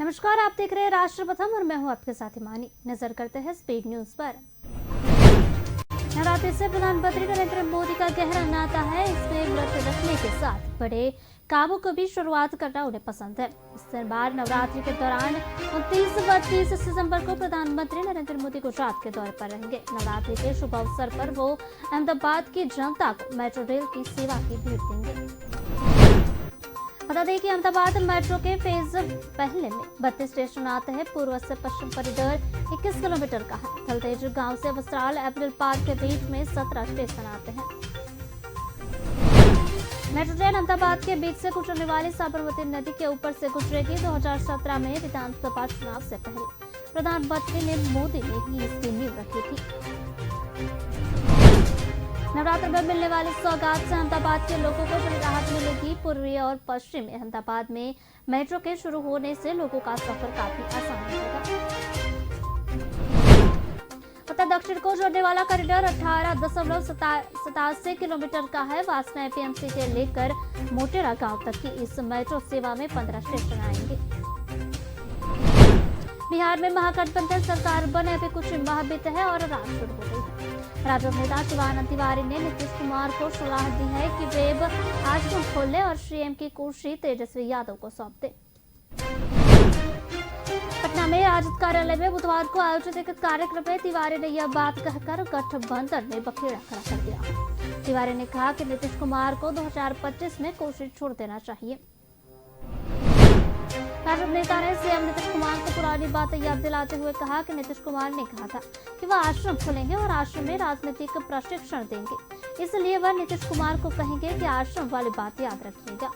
नमस्कार, आप देख रहे हैं राष्ट्र प्रथम और मैं हूं आपके साथ हिमानी। नजर करते हैं स्पीड न्यूज पर। नवरात्रि से प्रधानमंत्री नरेंद्र मोदी का गहरा नाता है। इसमें व्रत रखने के साथ बड़े कामों को भी शुरुआत करना उन्हें पसंद है। इस बार नवरात्रि के दौरान 29-32 सितंबर को प्रधानमंत्री नरेंद्र मोदी गुजरात के दौरे पर रहेंगे। नवरात्रि के शुभ अवसर पर वो अहमदाबाद की जनता को मेट्रो रेल की सेवा की भेंट देंगे। बता दें कि अहमदाबाद मेट्रो के फेज पहले में 32 स्टेशन आते हैं। पूर्व से पश्चिम कॉरिडोर 21 किलोमीटर का है। थलतेज गांव से वस्त्राल एप्रिल पार्क के बीच में 17 स्टेशन आते हैं। मेट्रो ट्रेन अहमदाबाद के बीच से गुजरने वाली साबरमती नदी के ऊपर से गुजरेगी। 2017 में विधानसभा चुनाव से पहले प्रधानमंत्री मोदी ने ही इसकी नींव रखी थी। नवरात्र में मिलने वाली सौगात से अहमदाबाद के लोगों को बड़ी राहत मिलेगी। पूर्वी और पश्चिमी अहमदाबाद में मेट्रो के शुरू होने से लोगों का सफर काफी आसान होगा। उत्तर दक्षिण को जोड़ने वाला कॉरिडोर 18.87 किलोमीटर का है। वासना एपीएमसी से लेकर मोटेरा गांव तक की इस मेट्रो सेवा में 15 स्टेशन आएंगे। बिहार में महागठबंधन सरकार बने अभी कुछ माह बीते हैं और रात शुरू हो गई है। राजद नेता शिवानंद तिवारी ने नीतीश कुमार को सलाह दी है कि वे आश्रम खोलें और सीएम की कुर्सी तेजस्वी यादव को सौंप दें। पटना में राजद कार्यालय में बुधवार को आयोजित एक कार्यक्रम में तिवारी ने यह बात कहकर गठबंधन में बखेड़ा खड़ा कर दिया। तिवारी ने कहा कि नीतीश कुमार को 2025 में कुर्सी छोड़ देना चाहिए। राजद नेता ने सीएम नीतीश कुमार को पुरानी बातें याद दिलाते हुए कहा कि नीतीश कुमार ने कहा था कि वह आश्रम खोलेंगे और आश्रम में राजनीतिक प्रशिक्षण देंगे, इसलिए वह नीतीश कुमार को कहेंगे कि आश्रम वाली बात याद रखिएगा।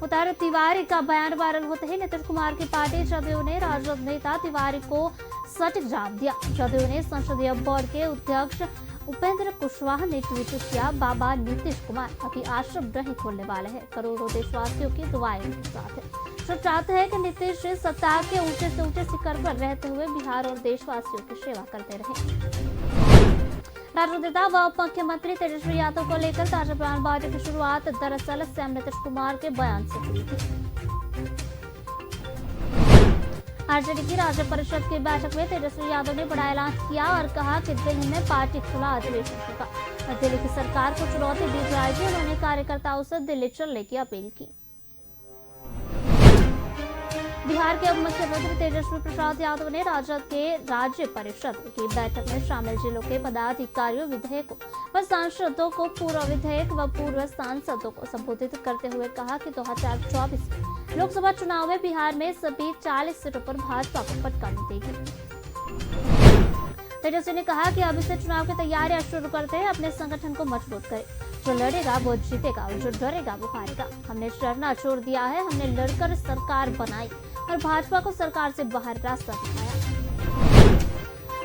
उधर तिवारी का बयान वायरल होते ही नीतीश कुमार की पार्टी जदयू ने राजद नेता तिवारी को सटीक जवाब दिया। जदयू ने संसदीय बोर्ड के अध्यक्ष उपेंद्र कुशवाहा ने ट्वीट किया, बाबा नीतीश कुमार अभी आश्रम नहीं खोलने वाले हैं। करोड़ों देशवासियों की दुआएं उनके साथ है। जो चाहते हैं कि नीतीश सत्ता के ऊंचे से ऊंचे शिखर पर रहते हुए बिहार और देशवासियों की सेवा करते रहे। राजद नेता व उप मुख्यमंत्री तेजस्वी यादव को लेकर ताजा बयानबाजी की शुरुआत दरअसल सीएम नीतीश कुमार के बयान से हुई थी। आरजेडी की राज्य परिषद की बैठक में तेजस्वी यादव ने बड़ा ऐलान किया और कहा कि दिल्ली में पार्टी खुला अधिवेशन होगा और दिल्ली की सरकार को चुनौती दी जाएगी। उन्होंने कार्यकर्ताओं से दिल्ली चलने की अपील की। बिहार के उप मुख्यमंत्री तेजस्वी प्रसाद यादव ने राजद के राज्य परिषद की बैठक में शामिल जिलों के पदाधिकारियों, विधायकों व सांसदों को पूर्व विधायक व पूर्व सांसदों को संबोधित करते हुए कहा कि 2024 लोकसभा चुनाव में बिहार में सभी 40 सीटों पर भाजपा को पटकानी देगी। तेजस्वी ने कहा कि अभी से चुनाव की तैयारियां शुरू करते हैं, अपने संगठन को मजबूत करें। जो लड़ेगा वो जीतेगा, जो डरेगा वो हारेगा। हमने डरना छोड़ दिया है, हमने लड़कर सरकार बनाई और भाजपा को सरकार से बाहर रास्ता दिखाया।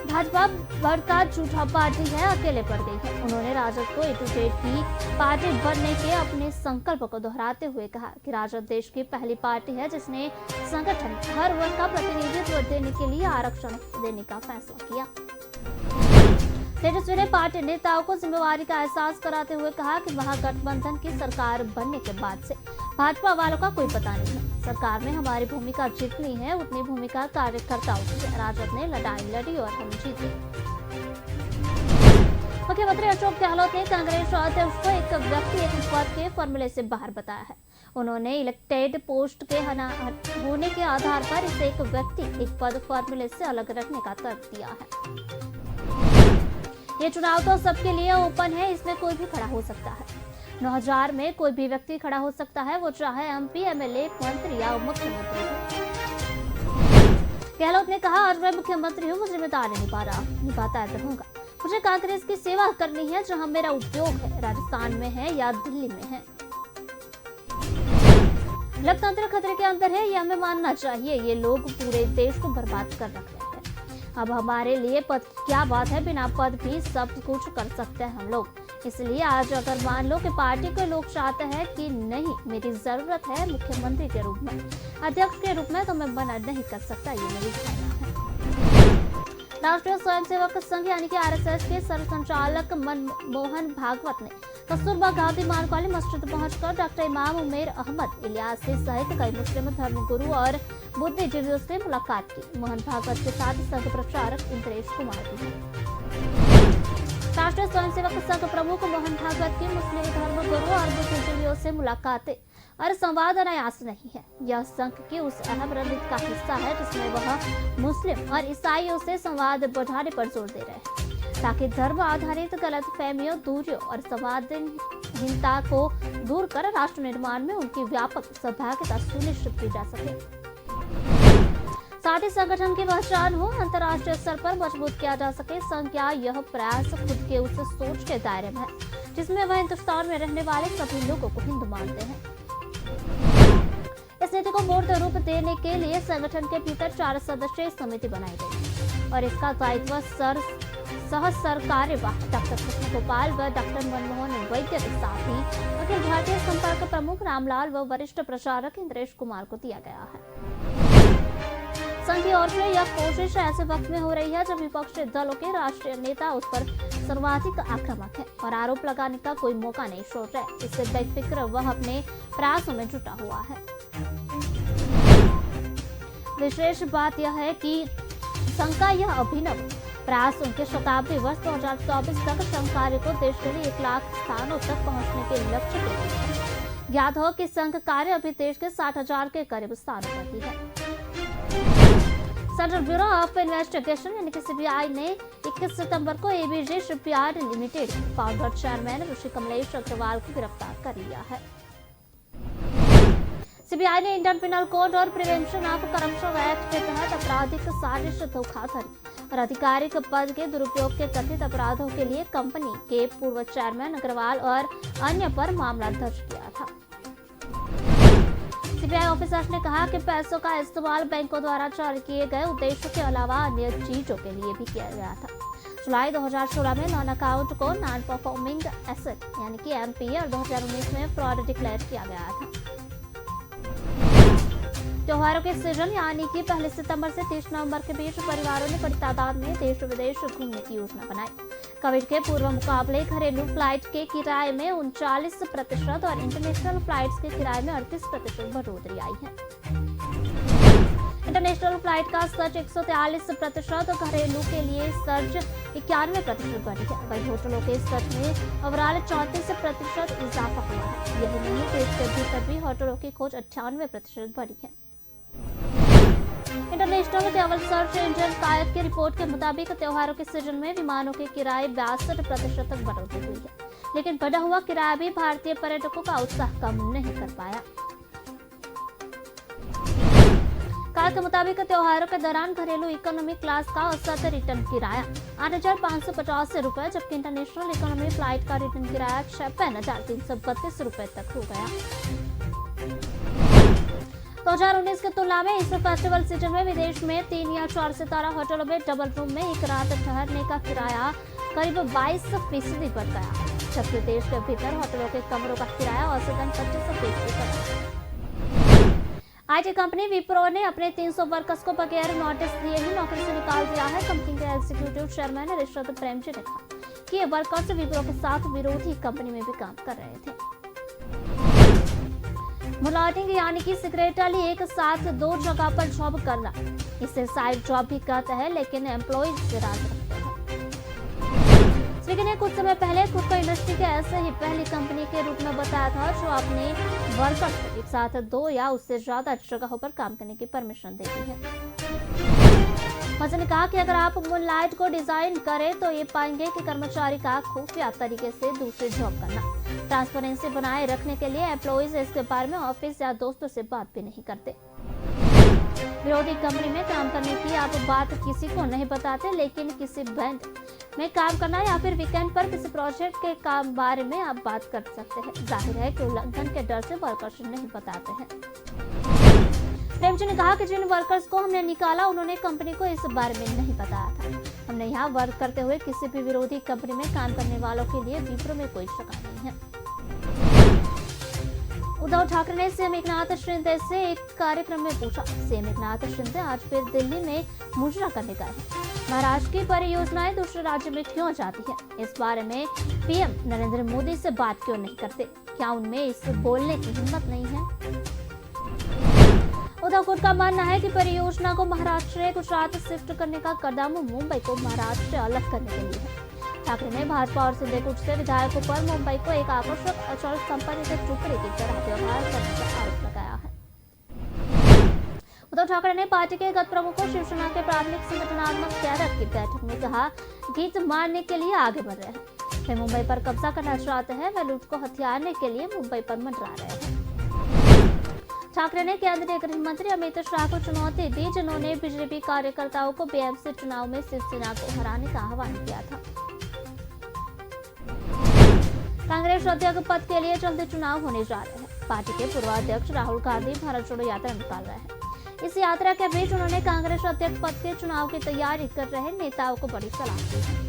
भाजपा बड़का झूठा पार्टी है, अकेले पड़ गई है। उन्होंने राजद को A to Z की पार्टी बनने के अपने संकल्प को दोहराते हुए कहा कि राजद देश की पहली पार्टी है जिसने संगठन हर वर्ग का प्रतिनिधित्व देने के लिए आरक्षण देने का फैसला किया। तेजस्वी ने पार्टी नेताओं को जिम्मेवारी का एहसास कराते हुए कहा कि महागठबंधन की सरकार बनने के बाद से भाजपा वालों का कोई पता नहीं है। सरकार में हमारी भूमिका जितनी है उतनी भूमिका कार्यकर्ताओं की है। राजद ने लड़ाई लड़ी और हम जीते। मुख्यमंत्री अशोक गहलोत ने कांग्रेस अध्यक्ष को एक व्यक्ति एक पद के फॉर्मूले से बाहर बताया है। उन्होंने इलेक्टेड पोस्ट के होने के आधार पर इसे एक व्यक्ति एक पद फॉर्मूले से अलग रखने का तर्क दिया है। ये चुनाव तो सबके लिए ओपन है, इसमें कोई भी खड़ा हो सकता है। 9000 में कोई भी व्यक्ति खड़ा हो सकता है, वो चाहे एमपी, एमएलए, मंत्री या मुख्यमंत्री हो। गहलोत ने कहा, और मैं मुख्यमंत्री हूँ, मैं जिम्मेदारी निभाता रहूंगा। मुझे कांग्रेस की सेवा करनी है, जहाँ मेरा उद्योग है, राजस्थान में है या दिल्ली में है। लोकतंत्र खतरे के अंदर है, ये हमें मानना चाहिए। ये लोग पूरे देश को बर्बाद कर रख रहे हैं। अब हमारे लिए पद की क्या बात है, बिना पद भी सब कुछ कर सकते हैं हम लोग। इसलिए आज अगर मान लो कि पार्टी के लोग चाहते हैं कि नहीं, मेरी जरूरत है मुख्यमंत्री के रूप में, अध्यक्ष के रूप में, तो मैं मना नहीं कर सकता। ये मेरी धारणा है। राष्ट्रीय स्वयंसेवक संघ यानी कि आरएसएस के सरसंचालक मनमोहन भागवत ने कस्तूरबा गांधी मार्ग वाली मस्जिद पहुंचकर डॉक्टर इमाम उमेर अहमद इलियासी सहित कई मुस्लिम धर्मगुरु और बुद्धिजीवियों से मुलाकात की। मोहन भागवत के साथ संघ प्रचारक इंद्रेश कुमार भी राष्ट्रीय स्वयंसेवक संघ प्रमुख मोहन भागवत की मुस्लिम धर्मगुरु और बुद्धिजीवियों से मुलाकातें और संवाद अनायास नहीं है। यह संघ की उस अहम रणनीति का हिस्सा है जिसमें वह मुस्लिम और ईसाइयों से संवाद बढ़ाने पर जोर दे रहे हैं ताकि धर्म आधारित गलतफहमियों, दूरियों और संवादहीनता को दूर कर राष्ट्र निर्माण में उनकी व्यापक सहभागिता सुनिश्चित की जा सके। साथ ही संगठन की पहचान हो अंतर्राष्ट्रीय स्तर पर मजबूत किया जा सके। संघ का यह प्रयास खुद के उस सोच के दायरे में है जिसमें वह हिंदुस्तान में रहने वाले सभी लोगों को हिंदू मानते हैं। इस नीति को मूर्त रूप देने के लिए संगठन के भीतर 4 सदस्यीय समिति बनाई गई और इसका दायित्व सह सरकार्यवाह डॉक्टर कृष्ण गोपाल व डॉक्टर मनमोहन वैद्य के साथ ही अखिल भारतीय संपर्क प्रमुख रामलाल व वरिष्ठ प्रचारक इंद्रेश कुमार को दिया गया है। संघ की ओर से यह कोशिश ऐसे वक्त में हो रही है जब विपक्षी दलों के राष्ट्रीय नेता उस पर सर्वाधिक आक्रामक है और आरोप लगाने का कोई मौका नहीं छोड़ रहे। इससे बेफिक्र वह अपने प्रयासों में जुटा हुआ है। विशेष बात यह है कि संघ का यह अभिनव प्रयास उनके शताब्दी वर्ष 2024 तक संघ कार्य को देश के लिए 1 लाख स्थानों तक पहुंचने के लक्ष्य के लिए है। याद हो कि संघ कार्य अभी देश के 60,000 के करीब स्थानों पर ही है। सेंट्रल ब्यूरो ऑफ इन्वेस्टिगेशन यानी कि सीबीआई ने 21 सितंबर को ABG shipyard limited founder chairman Rishi Kamlesh Agarwal को गिरफ्तार कर लिया है। सीबीआई ने इंडियन पिनल कोड और प्रिवेंशन ऑफ करप्शन एक्ट के तहत आपराधिक साजिश, धोखाधड़ी और आधिकारिक पद के दुरुपयोग के कथित अपराधों के लिए कंपनी के पूर्व चेयरमैन अग्रवाल और अन्य पर मामला दर्ज किया था। सीबीआई ऑफिसर्स ने कहा कि पैसों का इस्तेमाल बैंकों द्वारा जारी किए गए उद्देश्यों के अलावा अन्य चीजों के लिए भी किया गया था। जुलाई 2016 में नॉन अकाउंट को नॉन परफॉर्मिंग एसेट यानी कि एनपीए और 2019 में फ्रॉड डिक्लेयर किया गया था। त्योहारों के सीजन यानी कि 1 सितंबर से 30 नवंबर के बीच परिवारों ने बड़ी तादाद में देश विदेश घूमने की योजना बनाई। कोविड के पूर्व मुकाबले घरेलू फ्लाइट के किराए में 39% और इंटरनेशनल फ्लाइट्स के किराए में 38% बढ़ोतरी आई है। इंटरनेशनल फ्लाइट का सर्च 143%, घरेलू के लिए सर्च 91% बढ़ी है। वही होटलों के सर्च में ओवरऑल 34% इजाफा हुआ है। यही नहीं, देश के भीतर भी होटलों की खोज 98% बढ़ी है। इंटरनेशनल ट्रैवल सर्च इंजन कायक की रिपोर्ट के मुताबिक त्योहारों के सीजन में विमानों के किराए 62% तक बढ़ोतरी हुई है, लेकिन बढ़ा हुआ किराया भी भारतीय पर्यटकों का उत्साह कम नहीं कर पाया। कायक के मुताबिक त्योहारों के दौरान घरेलू इकोनॉमी क्लास का औसत रिटर्न किराया 8,550 रुपए, जबकि इंटरनेशनल इकोनॉमी फ्लाइट का रिटर्न किराया 56,332 रुपए तक हो गया। 2019 की तुलना में इस फेस्टिवल सीजन में विदेश में 3 या 4 सितारा होटलों में डबल रूम में एक रात ठहरने का किराया करीब 22% बढ़ गया है, जबकि देश के भीतर होटलों के कमरों का किराया औसतन 25% बढ़ा। आईटी कंपनी विप्रो ने अपने 300 वर्कर्स को बगैर नोटिस दिए ही नौकरी से निकाल दिया है। कंपनी के एग्जीक्यूटिव चेयरमैन ऋषभ प्रेमजी ने कहा कि ये वर्कर्स विप्रो के साथ विरोधी कंपनी में भी काम कर रहे थे। मुलाटिंग यानी कि सिक्रेटली एक साथ 2 जगह पर जॉब करना, इसे साइड जॉब भी कहते हैं, लेकिन एम्प्लॉइज से राज रखते हैं। स्विगी ने कुछ समय पहले खुद को इंडस्ट्री के ऐसे ही पहली कंपनी के रूप में बताया था जो अपने वर्कर्स को एक साथ 2 या उससे ज्यादा जगहों पर काम करने की परमिशन देती है। मजे ने कहा कि अगर आप मूनलाइट को डिजाइन करें तो ये पाएंगे कि कर्मचारी का खुफिया तरीके से दूसरी जॉब करना, ट्रांसपेरेंसी बनाए रखने के लिए एम्प्लॉइज इसके बारे में ऑफिस या दोस्तों से बात भी नहीं करते। विरोधी कंपनी में काम करने की आप बात किसी को नहीं बताते, लेकिन किसी बैंक में काम करना या फिर वीकेंड पर किसी प्रोजेक्ट के काम बारे में आप बात कर सकते हैं। जाहिर है कि उल्लंघन के डर से वर्कर्स नहीं बताते हैं। प्रेमजी ने कहा कि जिन वर्कर्स को हमने निकाला उन्होंने कंपनी को इस बारे में नहीं बताया था। हमने यहाँ वर्क करते हुए किसी भी विरोधी कंपनी में काम करने वालों के लिए विप्रो में कोई शक नहीं है। उद्धव ठाकरे ने सीएम एकनाथ शिंदे से एक कार्यक्रम में पूछा। सीएम एकनाथ शिंदे आज फिर दिल्ली में मुजरा करने गए हैं। महाराष्ट्र की परियोजनाएं दूसरे राज्य में क्यों जाती है? इस बारे में पीएम नरेंद्र मोदी से बात क्यों नहीं करते? क्या उनमें इस बोलने की हिम्मत नहीं है? उद्धव खुद का मानना है कि परियोजना को महाराष्ट्र से गुजरात शिफ्ट करने का कदम मुंबई को महाराष्ट्र से अलग करने के लिए है। ठाकरे ने भाजपा और सिंधे गुट से विधायकों पर मुंबई को एक आकर्षक अचल संपत्ति से टुकड़े की तरह व्यवहार करने का आरोप लगाया है। उद्धव ठाकरे ने पार्टी के गत प्रमुखों शिवसेना के प्राथमिक संगठनात्मक कैडर की बैठक में कहा, गीत मारने के लिए आगे बढ़ रहे हैं। वे मुंबई पर कब्जा करना चाहते हैं। वे लूट को हथियारने के लिए मुंबई पर मंडरा रहे हैं। ठाकरे ने केंद्रीय गृह मंत्री अमित शाह को चुनौती दी, जिन्होंने बीजेपी कार्यकर्ताओं को बीएमसी चुनाव में शिवसेना को हराने का आह्वान किया था। कांग्रेस अध्यक्ष पद के लिए जल्दी चुनाव होने जा रहे हैं। पार्टी के पूर्व अध्यक्ष राहुल गांधी भारत जोड़ो यात्रा निकाल रहे हैं। इस यात्रा के बीच उन्होंने कांग्रेस अध्यक्ष पद के चुनाव की तैयारी कर रहे नेताओं को बड़ी सलाह दी है।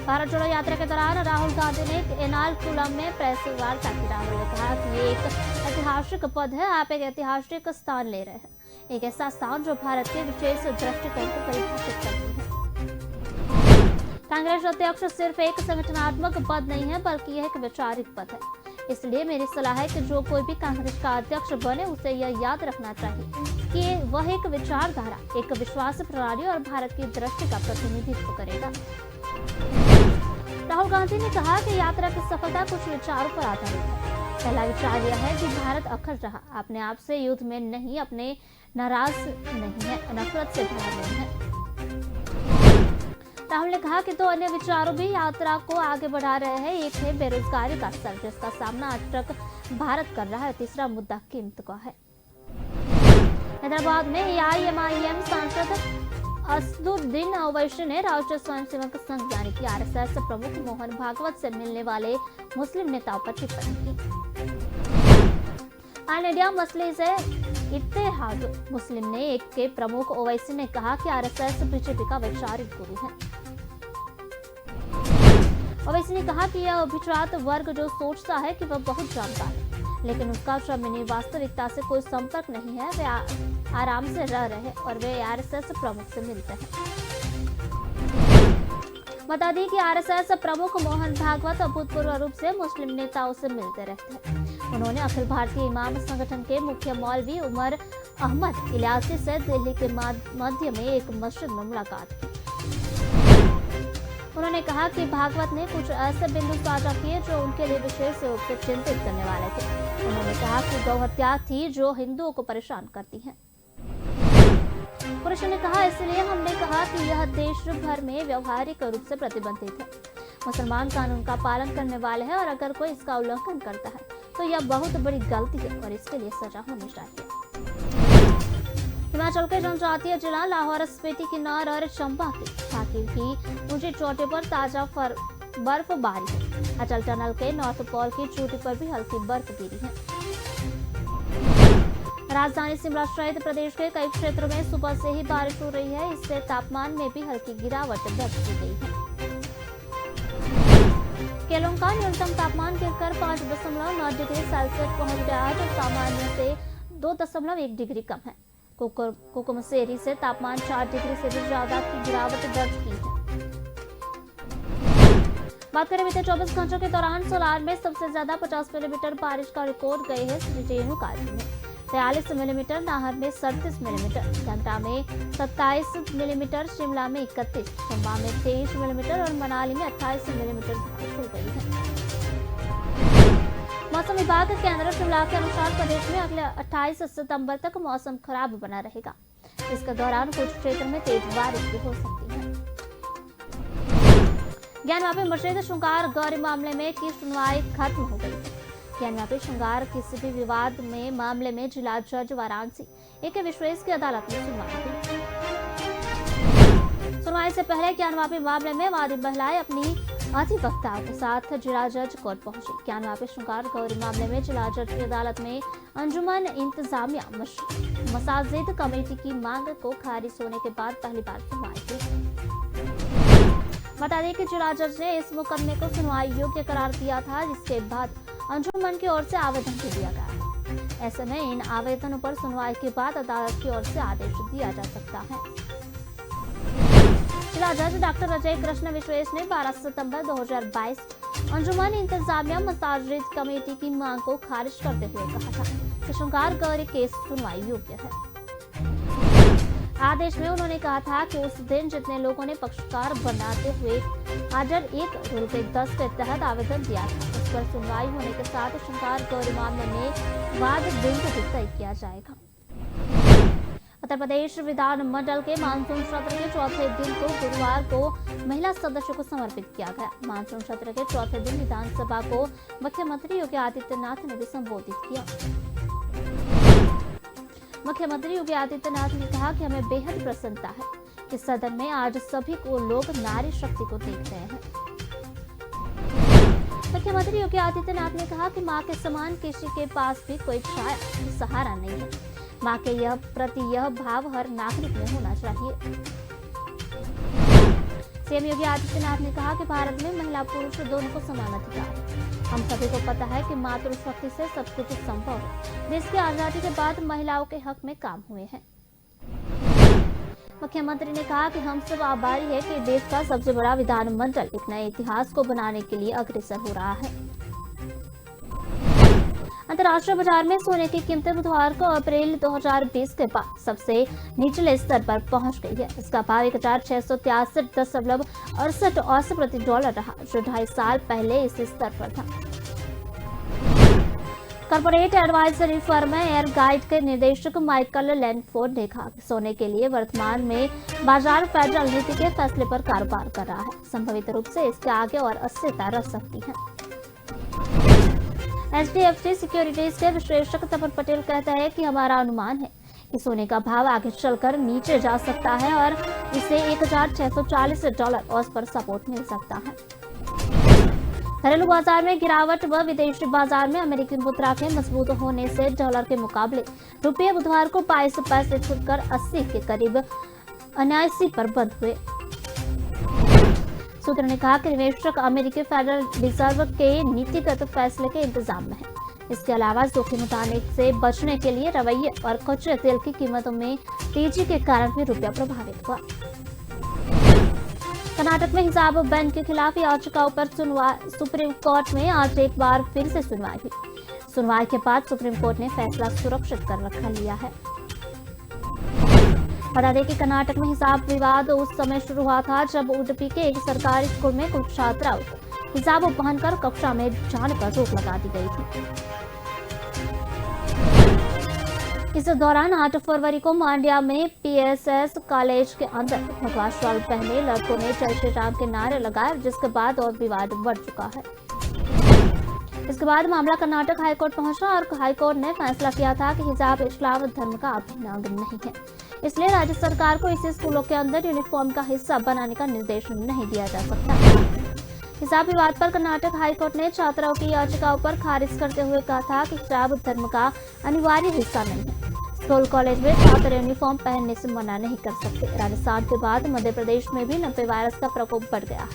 भारत जोड़ो यात्रा के दौरान राहुल गांधी ने एर्नाकुलम में प्रेस वार्ता की। राहुल ने कहा कि ये एक ऐतिहासिक पद है। आप एक ऐतिहासिक स्थान ले रहे हैं, एक ऐसा स्थान जो भारत के विशेष दृष्टिकोण को परिभाषित करती है। कांग्रेस अध्यक्ष सिर्फ एक संगठनात्मक पद नहीं है, बल्कि यह एक वैचारिक पद है। इसलिए मेरी सलाह है कि जो कोई भी कांग्रेस का अध्यक्ष बने, उसे यह याद रखना चाहिए कि वह एक विचारधारा, एक विश्वास प्रणाली और भारत की दृष्टि का प्रतिनिधित्व करेगा। राहुल गांधी ने कहा कि यात्रा की सफलता कुछ विचारों पर आधारित है। पहला विचार यह है कि भारत अखंड रहा, अपने आप से युद्ध में नहीं, अपने नाराज नहीं है, नफरत से भरा नहीं है। राहुल ने कहा कि दो अन्य विचारों भी यात्रा को आगे बढ़ा रहे हैं। एक है बेरोजगारी का स्तर, जिसका सामना आज तक भारत कर रहा है। तीसरा मुद्दा कीमत का है। हैदराबाद में एआईएमआईएम सांसद असदुद्दीन ओवैसी ने राष्ट्रीय स्वयंसेवक संघ यानी कि आरएसएस प्रमुख मोहन भागवत से मिलने वाले मुस्लिम नेताओं पर टिप्पणी की। ऑल इंडिया मजलिस इत्तेहाद मुस्लिम ने एक के प्रमुख ओवैसी ने कहा कि आरएसएस बीजेपी का वैचारिक गुरु है। ओवैसी ने कहा कि यह अभिजात वर्ग जो सोचता है कि वह बहुत जानता है, लेकिन उसका जमीनी वास्तविकता से कोई संपर्क नहीं है, वे आराम से रह रहे और वे आरएसएस प्रमुख से मिलते हैं। बता दें कि आरएसएस प्रमुख मोहन भागवत अभूतपूर्व रूप से मुस्लिम नेताओं से मिलते रहते हैं। उन्होंने अखिल भारतीय इमाम संगठन के मुख्य मौलवी उमर अहमद इलियासी से दिल्ली के मध्य में एक मस्जिद में मुलाकात की। उन्होंने कहा कि भागवत ने कुछ ऐसे बिंदु साझा किए जो उनके लिए विशेष रूप से चिंतित करने वाले थे। उन्होंने कहा कि गौ हत्या थी जो हिंदुओं को परेशान करती है। कुरैशी ने कहा, इसलिए हमने कहा कि यह देश भर में व्यवहारिक रूप से प्रतिबंधित है। मुसलमान कानून का पालन करने वाले हैं और अगर कोई इसका उल्लंघन करता है तो यह बहुत बड़ी गलती है और इसके लिए सजा होनी चाहिए। हिमाचल के जनजातीय जिला लाहौर स्पीति किन्नौर और चंबा की छाती की ऊंची चोटी पर ताजा बर्फबारी है। अटल टनल के नॉर्थ पोल की चोटी पर भी हल्की बर्फ गिरी है। राजधानी शिमला सहित प्रदेश के कई क्षेत्रों में सुबह से ही बारिश हो रही है। इससे तापमान में भी हल्की गिरावट दर्ज की गई है। केलोंग का न्यूनतम तापमान गिरकर 5.9 डिग्री सेल्सियस पहुंच गया है, जो सामान्य से 2.1 डिग्री कम है। कुकुमसेरी से तापमान 4 डिग्री से भी ज्यादा की गिरावट दर्ज की है। बात करें बीते 24 घंटों के दौरान सोलार में सबसे ज्यादा 50 मिलीमीटर बारिश का रिकॉर्ड गए हैं रेणुकाजी में 43 मिलीमीटर, नाहर में 37 मिलीमीटर, घंटा में 27 मिलीमीटर, शिमला में 31, चंबा में 23 मिलीमीटर और मनाली में 28 मिलीमीटर बारिश हो गई है। मौसम विभाग केंद्र शिमला के अनुसार प्रदेश में अगले 28 सितंबर तक मौसम खराब बना रहेगा। इसके दौरान कुछ क्षेत्र में तेज बारिश भी हो सकती है। ज्ञानवापी मस्जिद श्रृंगार गौरी मामले में की सुनवाई खत्म हो गई है। ज्ञानवापी श्रृंगार किसी भी विवाद में मामले में जिला जज वाराणसी ए.के. विश्वेश की अदालत में सुनवाई हुई। सुनवाई से पहले ज्ञानवापी मामले में वादी महिलाएं अपनी अधिवक्ताओं के साथ जिला जज कोर्ट पहुंची। ज्ञानवापी श्रृंगार गौरी मामले में जिला जज की अदालत में अंजुमन इंतजामिया मसाजिद कमेटी की मांग को खारिज होने के बाद पहली बार सुनवाई हुई। बता दें कि जिला जज ने इस मुकदमे को सुनवाई योग्य करार दिया था, जिसके बाद अंजुमन की ओर से आवेदन भी दिया गया है। ऐसे में इन आवेदनों पर सुनवाई के बाद अदालत की ओर से आदेश दिया जा सकता है। जिला जज डॉक्टर अजय कृष्ण विश्वेश ने 12 सितंबर 2022 अंजुमन इंतजामिया मसाजिद कमेटी की मांग को खारिज करते हुए कहा था कि श्रृंगार गौरी केस सुनवाई योग्य है। आदेश में उन्होंने कहा था कि उस दिन जितने लोगों ने पक्षकार बनाते हुए आर्डर 1 रूल 10 के तहत आवेदन दिया था, उस पर सुनवाई होने के साथ श्रृंगार गौरी मामले में वाद बिंदु भी तय किया जाएगा। उत्तर प्रदेश विधानमंडल के मानसून सत्र के चौथे दिन को गुरुवार को महिला सदस्यों को समर्पित किया गया। मानसून सत्र के चौथे दिन विधानसभा को मुख्यमंत्री योगी आदित्यनाथ ने भी संबोधित किया। मुख्यमंत्री योगी आदित्यनाथ ने कहा कि हमें बेहद प्रसन्नता है कि सदन में आज सभी को लोग नारी शक्ति को देख रहे हैं। मुख्यमंत्री योगी आदित्यनाथ ने कहा कि मां के समान किसी के पास भी कोई छाया सहारा नहीं है। मां के प्रति यह भाव हर नागरिक में होना चाहिए। सीएम योगी आदित्यनाथ ने कहा कि भारत में महिला पुरुष दोनों को समान अधिकार है। हम सभी को पता है कि मातृशक्ति से सब कुछ संभव है। देश की आजादी के बाद महिलाओं के हक में काम हुए हैं। मुख्यमंत्री ने कहा कि हम सब आभारी है कि देश का सबसे बड़ा विधानमंडल एक नए इतिहास को बनाने के लिए अग्रसर हो रहा है। अंतर्राष्ट्रीय बाजार में सोने की कीमतें बुधवार को अप्रैल 2020 के बाद सबसे निचले स्तर पर पहुंच गई है। इसका भाव 1663.68 औसत प्रति डॉलर रहा, जो 2.5 साल पहले इसी स्तर पर था। Corporate advisory firm air guide के निदेशक माइकल लैंडफोर्ड ने कहा कि सोने के लिए वर्तमान में बाजार फेडरल नीति के फैसले पर कारोबार कर रहा है। संभावित रूप से इसके आगे और अस्थिरता रह सकती है। HDFC सिक्योरिटीज के विश्लेषक तपन पटेल कहता है कि हमारा अनुमान है कि सोने का भाव आगे चलकर नीचे जा सकता है और इसे $1640 औसत पर सपोर्ट मिल सकता है। घरेलू बाजार में गिरावट व विदेशी बाजार में अमेरिकी मुद्रा के मजबूत होने से डॉलर के मुकाबले रुपये बुधवार को 22 पैसे छूटकर 80 के करीब 79 पर बंद हुए। सूत्र ने कहा कि निवेशक अमेरिकी फेडरल रिजर्व के नीतिगत फैसले के इंतजाम में है। इसके अलावा जोखिम उठाने से बचने के लिए रवैये और कच्चे तेल की कीमतों में तेजी के कारण भी रुपया प्रभावित हुआ। कर्नाटक में हिजाब बैन के खिलाफ याचिकाओं पर सुप्रीम कोर्ट में आज एक बार फिर से सुनवाई हुई। सुनवाई के बाद सुप्रीम कोर्ट ने फैसला सुरक्षित कर रखा लिया है। बता दें कि कर्नाटक में हिजाब विवाद उस समय शुरू हुआ था जब उडुपी के एक सरकारी स्कूल में कुछ छात्राओं को हिजाब पहनकर कक्षा में जाने पर रोक लगा दी गई थी। इस दौरान 8 फरवरी को मांड्या में PSS कॉलेज के अंदर भगवा शॉल पहने लड़कों ने जय श्री राम के नारे लगाए, जिसके बाद और विवाद बढ़ चुका है। इसके बाद मामला कर्नाटक हाईकोर्ट पहुंचा और हाईकोर्ट ने फैसला किया था कि हिजाब इस्लाम धर्म का अभिन्न अंग नहीं है, इसलिए राज्य सरकार को इसे स्कूलों के अंदर यूनिफॉर्म का हिस्सा बनाने का निर्देश नहीं दिया जा सकता। हिजाब विवाद पर कर्नाटक हाईकोर्ट ने छात्राओं की याचिकाओं पर खारिज करते हुए कहा था कि हिजाब धर्म का अनिवार्य हिस्सा नहीं है। स्कूल कॉलेज में छात्र यूनिफॉर्म पहनने से मना नहीं कर सकते। राजस्थान के बाद मध्य प्रदेश में भी निपा वायरस का प्रकोप बढ़ गया है।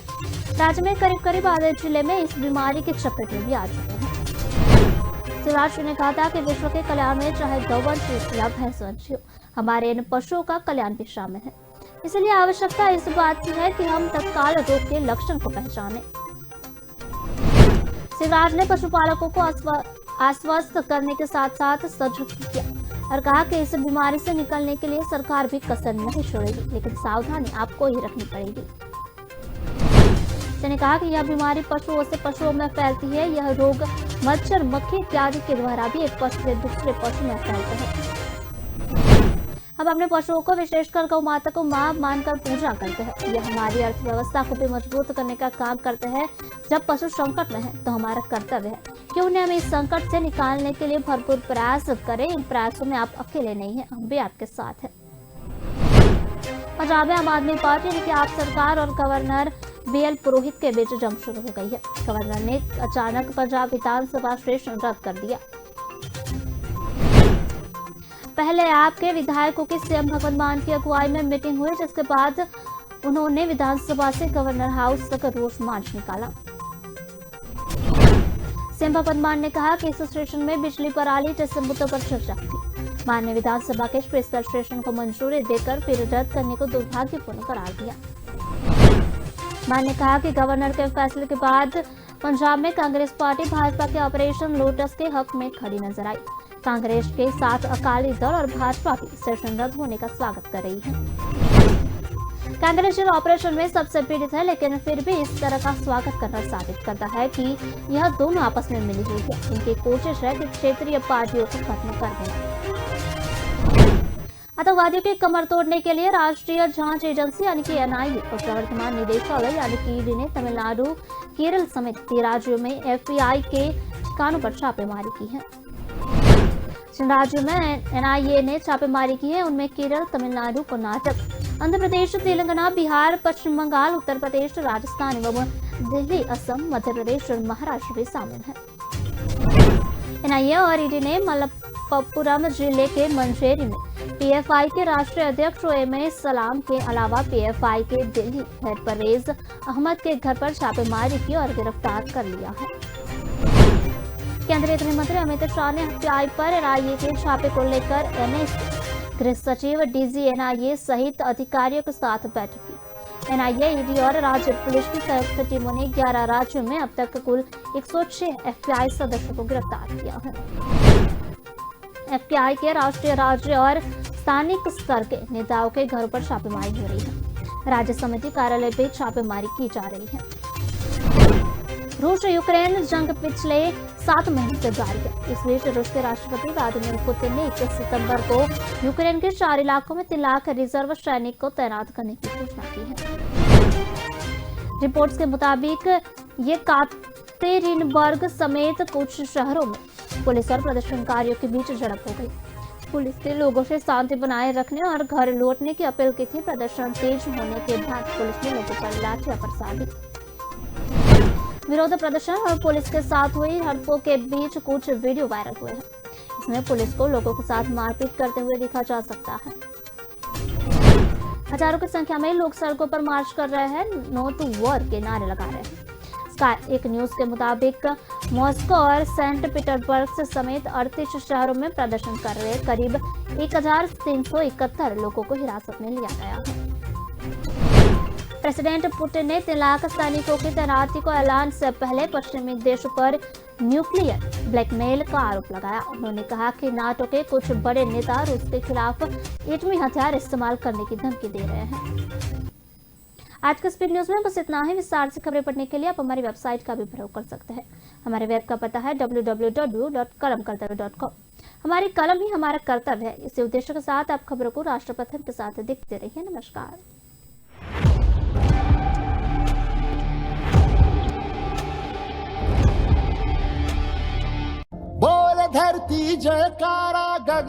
राज्य में करीब आधे जिले में इस बीमारी के चपेट में भी आ चुके हैं। शिवराज ने कहा था कि विश्व के कल्याण में चाहे गौवंश या भैंसवंश हो, हमारे इन पशुओं का कल्याण भी शामिल है। इसलिए आवश्यकता इस बात की है कि हम तत्काल रोग के लक्षण को पहचानें। शिवराज ने पशुपालकों को आश्वस्त करने के साथ साथ सजग किया और कहा कि इस बीमारी से निकलने के लिए सरकार भी कसर नहीं छोड़ेगी, लेकिन सावधानी आपको ही रखनी पड़ेगी। उसने कहा कि यह बीमारी पशुओं से पशुओं में फैलती है। यह रोग मच्छर, मक्खी इत्यादि के द्वारा भी एक पशु से दूसरे पशु में फैलते हैं। हम अपने पशुओं को विशेषकर गौ माता को मां मानकर पूजा करते हैं। यह हमारी अर्थव्यवस्था को भी मजबूत करने का काम करते हैं। जब पशु संकट में है तो हमारा कर्तव्य है कि उन्हें हम इस संकट से निकालने के लिए भरपूर प्रयास करें। इन प्रयासों में आप अकेले नहीं हैं, हम भी आपके साथ हैं। पंजाब में आम आदमी पार्टी यानी कि आप सरकार और गवर्नर BL पुरोहित के बीच जंग शुरू हो गई है। गवर्नर ने अचानक पंजाब विधानसभा सेशन रद्द कर दिया। पहले आपके विधायकों की CM भगवंत मान की अगुवाई में मीटिंग हुई, जिसके बाद उन्होंने विधानसभा से गवर्नर हाउस तक रोष मार्च निकाला। सीएम भगवंत मान ने कहा कि इस सेशन में बिजली पराली जैसे मुद्दों पर चर्चा की। मान ने विधानसभा के स्पेशल सेशन को मंजूरी देकर फिर रद्द करने को दुर्भाग्यपूर्ण करार दिया। मान ने कहा कि गवर्नर के फैसले के बाद पंजाब में कांग्रेस पार्टी भाजपा के ऑपरेशन लोटस के हक में खड़ी नजर आई। कांग्रेस के साथ अकाली दल और भाजपा भी सेशन रद्द होने का स्वागत कर रही है। कांग्रेस इस ऑपरेशन में सबसे पीड़ित है, लेकिन फिर भी इस तरह का स्वागत करना साबित करता है कि यह दोनों आपस में मिली हुई है। इनकी कोशिश है कि क्षेत्रीय पार्टियों को खत्म कर देना। आतंकवादियों की कमर तोड़ने के लिए राष्ट्रीय जांच एजेंसी यानी कि एनआईए और प्रवर्तमान निदेशालय यानी कि ईडी ने तमिलनाडु, केरल समेत 3 राज्यों में एफबीआई के ठिकानों पर छापेमारी की है। जिन राज्यों में एनआईए ने छापेमारी की है उनमें केरल, तमिलनाडु, कर्नाटक, आंध्र प्रदेश, तेलंगाना, बिहार, पश्चिम बंगाल, उत्तर प्रदेश, राजस्थान एवं दिल्ली, असम, मध्य प्रदेश और महाराष्ट्र भी शामिल है। एनआईए और ईडी ने मलप्पुरम जिले के मंचेरी में पीएफआई के राष्ट्रीय अध्यक्ष एमएस सलाम के अलावा पीएफआई के दिल्ली हेड परवेज अहमद के घर पर छापेमारी की और गिरफ्तार कर लिया है। केंद्रीय गृह मंत्री अमित शाह ने एफबीआई पर एनआईए के छापे को लेकर एनएसए, गृह सचिव, डीजी एनआईए सहित अधिकारियों के साथ बैठक की। एनआईए, ईडी और राज्य पुलिस की संयुक्त टीमों ने 11 राज्यों में अब तक कुल 106 एफबीआई सदस्यों को गिरफ्तार किया है। एफबीआई के राष्ट्रीय, राज्य और स्थानिक स्तर के नेताओं के घरों पर छापेमारी हो रही है। राज्य समिति कार्यालय पर छापेमारी की जा रही है। रूस यूक्रेन जंग पिछले 7 महीने से जारी है। इस बीच रूस के राष्ट्रपति व्लादिमीर पुतिन ने 21 सितंबर को यूक्रेन के 4 इलाकों में 3 लाख रिजर्व सैनिक को तैनात करने की घोषणा की है। रिपोर्ट्स के मुताबिक ये कातेरिनबर्ग समेत कुछ शहरों में पुलिस और प्रदर्शनकारियों के बीच झड़प हो गई। पुलिस ने लोगों से शांति बनाए रखने और घर लौटने की अपील की थी। प्रदर्शन तेज होने के बाद पुलिस ने लोगों पर लाठियां बरसा दी। विरोध प्रदर्शन और पुलिस के साथ हुई झड़पों के बीच कुछ वीडियो वायरल हुए हैं। इसमें पुलिस को लोगों के साथ मारपीट करते हुए देखा जा सकता है। हजारों की संख्या में लोग सड़कों पर मार्च कर रहे हैं, नो टू वॉर के नारे लगा रहे हैं। स्काई एक न्यूज के मुताबिक मॉस्को और सेंट पीटर्सबर्ग समेत 38 शहरों में प्रदर्शन कर रहे करीब 1371 लोगों को हिरासत में लिया गया है। प्रेसिडेंट पुतिन ने 3 लाख सैनिकों की तैनाती को ऐलान से पहले पश्चिमी देशों पर न्यूक्लियर ब्लैकमेल का आरोप लगाया। उन्होंने कहा कि नाटो के कुछ बड़े नेता रूस के खिलाफ एटमी हथियार इस्तेमाल करने की धमकी दे रहे हैं। आज के स्पीड न्यूज में बस इतना ही। विस्तार से खबरें पढ़ने के लिए आप हमारी वेबसाइट का भी प्रयोग कर सकते हैं। हमारे वेब का पता है www.kalamkartavya.com। हमारी कलम ही हमारा कर्तव्य है। इसी उद्देश्य के साथ आप खबरों को राष्ट्रप्रथम के साथ देखते रहिए। नमस्कार। बोल धरती जयकारा गगन